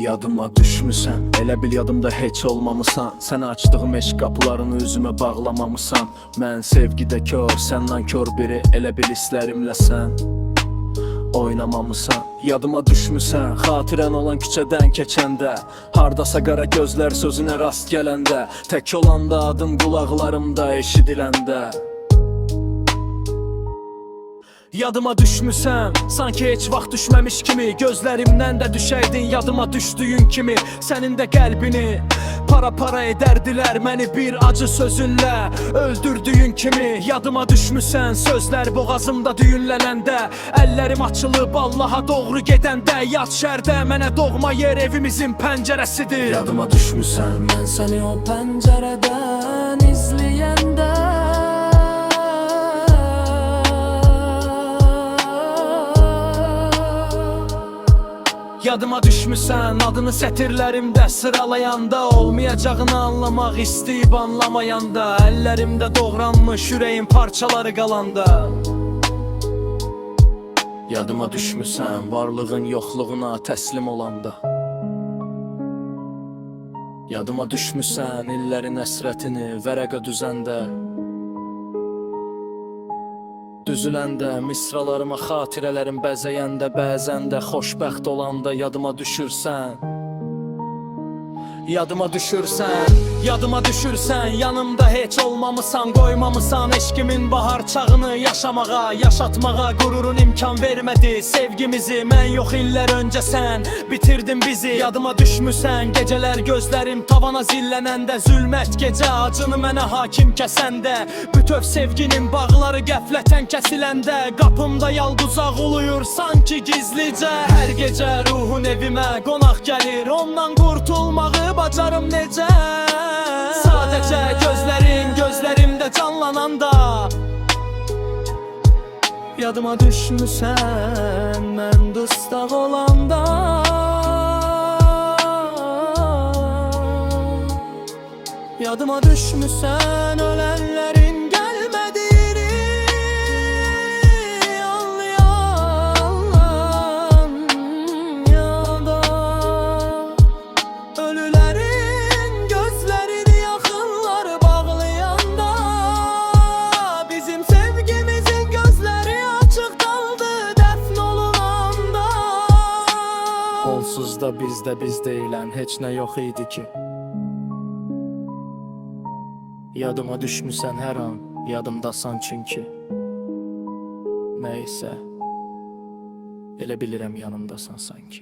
Yadıma düşmüsən, elə bil yadımda heç olmamısan. Sən açdığım eşq qapılarını üzümə bağlamamısan. Mən sevgidə kör, səndən kör biri, elə bil hisslərimlə sən oynamamısan. Yadıma düşmüsən, xatirən olan küçədən keçəndə, hardasa qara gözlər sözünə rast gələndə, tək olanda adım qulaqlarımda eşidiləndə. Yadıma düşmüsən, sanki heç vaxt düşməmiş kimi, gözlərimdən də düşəydin yadıma düşdüyün kimi. Sənin də qəlbini para edərdilər məni bir acı sözünlə öldürdüyün kimi. Yadıma düşmüsən, sözlər boğazımda düyünlənəndə, əllərim açılıb Allaha doğru gedəndə. Yad şərdə mənə doğma yer evimizin pəncərəsidir. Yadıma düşmüsən, mən səni o pəncərədən izləyəndə. Yadıma düşmüsən, adını sətirlərimdə sıralayanda, olmayacağını anlamaq istəyib anlamayanda, əllərimdə doğranmış ürəyin parçaları qalanda. Yadıma düşmüsən, varlığın yoxluğuna təslim olanda. Yadıma düşmüsən, illərin əsrətini vərəqə düzəndə, düzüləndə, misralarıma xatirələrim bəzəyəndə, bəzən də xoşbəxt olanda yadıma düşürsən. Yadıma düşürsən, yadıma düşürsən, yanımda heç olmamısan, qoymamısan eşkimin bahar çağını yaşamağa, yaşatmağa. Qururun imkan vermədi sevgimizi, mən yox illər öncə sən bitirdin bizi. Yadıma düşmüsən, gecələr gözlərim tavana zillənəndə, zülmət gecə acını mənə hakim kəsəndə, bütöv sevginin bağları qəflətən kəsiləndə, qapımda yalquzaq uluyur sanki gizlicə. Hər gecə ruhun evimə qonaq gəlir, ondan qurtulmağı bacarım necə? Sadəcə gözlərimdə canlananda. Yadıma düşmüsən, mən dustaq olanda. Yadıma düşmüsən, ölənlərin gəlmədiyini anlayan yanda. Ölülərin gözlərini yaxınlar bağlayanda, bizim sevgimizin gözləri açıq qaldı dəfn olunanda. Onsuz da bizdə biz deyilən heç nə yox idi ki. Yadıma düşmüsən hər an, yadımdasan çünki. Nəysə, elə bilirəm yanımdasan sanki.